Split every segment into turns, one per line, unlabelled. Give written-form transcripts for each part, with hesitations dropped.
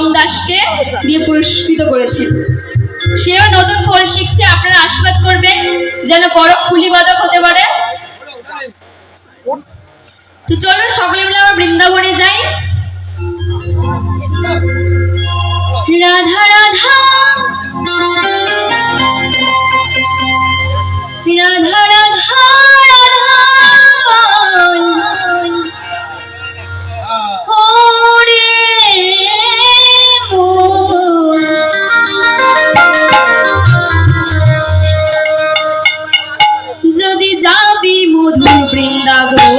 পরম দাসকে দিয়ে পুরস্কৃত করেছেন। সেও নতুন খোল শিখছে, আপনারা আশীর্বাদ করবেন যেন বড় খুলিবাদক হতে পারে। তো চলুন সকলে মিলে আমরা বৃন্দাবনে যাই। রাধা রাধা রাধা রাধা যদি যাবি মধুর বৃন্দাবন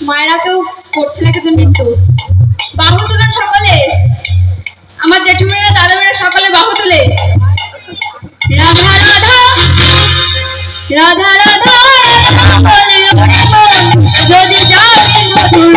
মায়েরা কেউ করছে না কিন্তু মৃত্যু। বাহু তুলেন সকলে, আমার জেঠুমেরা দাদামেরা সকলে বাহু তুলে। রাধা রাধা রাধা রাধা বলে যদি যাবে মধুর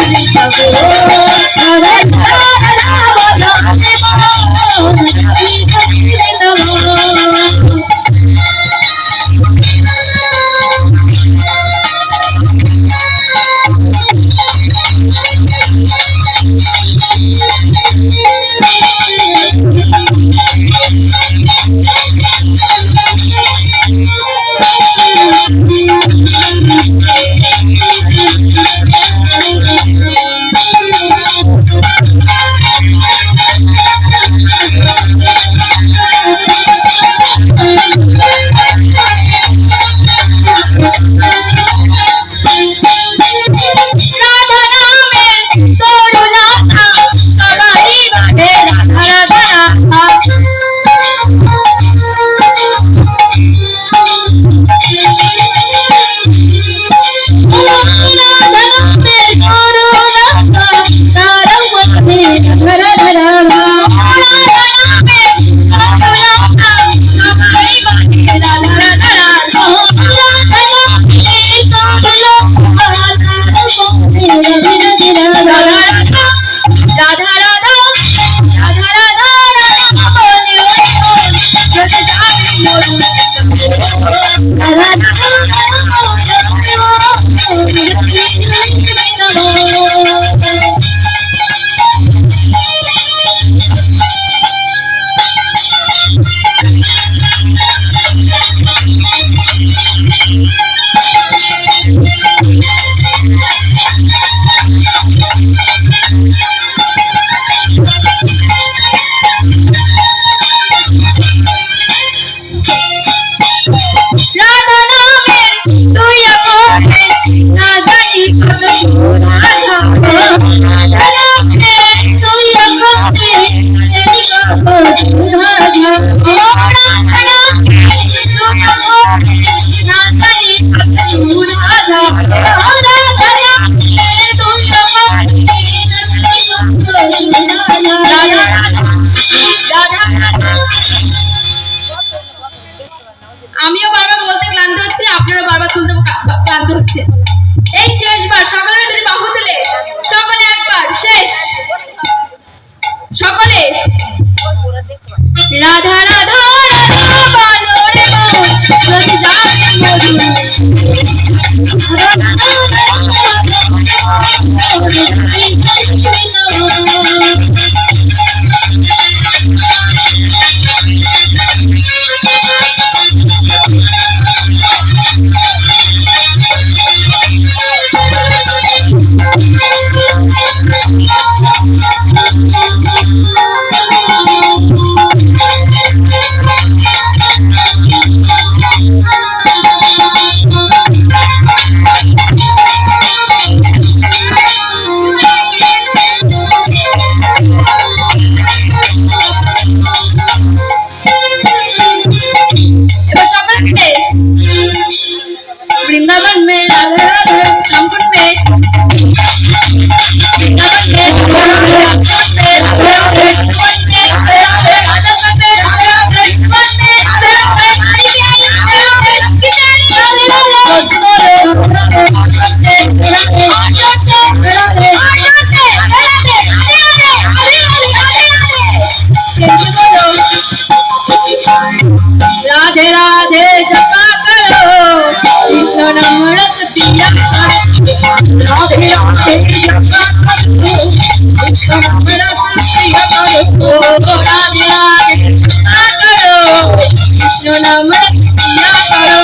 Thank you.
ও রাধে রাধে করো কৃষ্ণ নাম না করো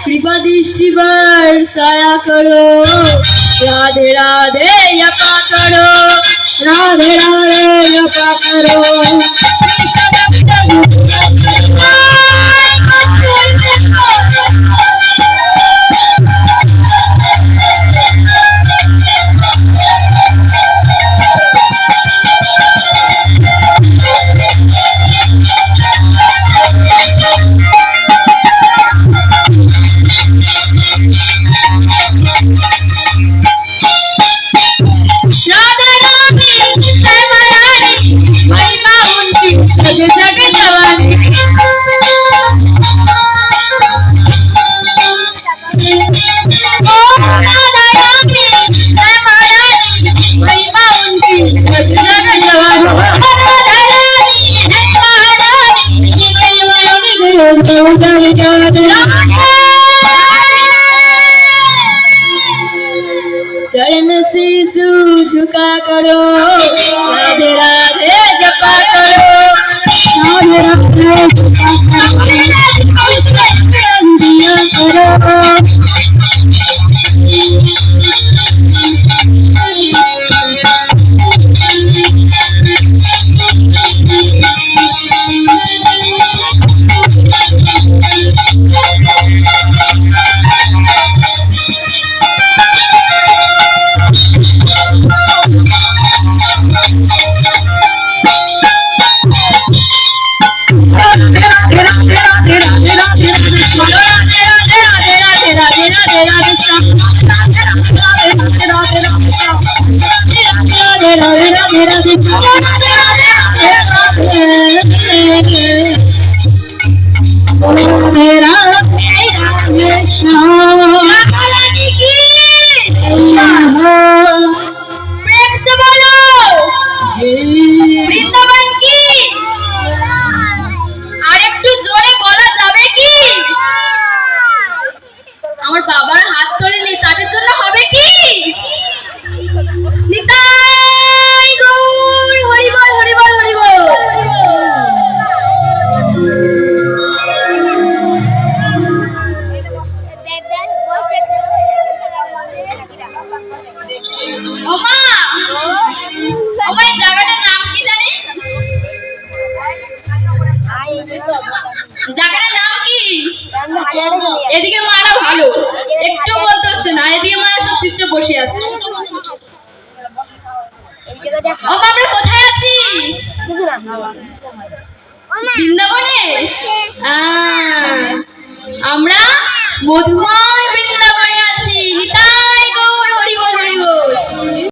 कृपा दृष्टि बरसाया करो राधे राधे यपा करो राधे राधे यपा करो चरण शीशु झुका करो राधे राधे जपा करो राधे राधे जपा करो বৃন্দাবন কি আর একটু জোরে বলা যাবে কি আমার বাবার হাত তোলেনি তাদের জন্য হবে কি নিতাই গৌর হরি বল হরি বল হরি বল ওমা ওমা এই জায়গাটার নাম কি জানি জায়গাটার নাম কি এদিকে মারা ভালো একটু বলতে হচ্ছে না এদিকে মারা সব চুপচাপ বসে আছে ওমা আমরা কোথায় আছি বৃন্দাবনে আমরা মধুময়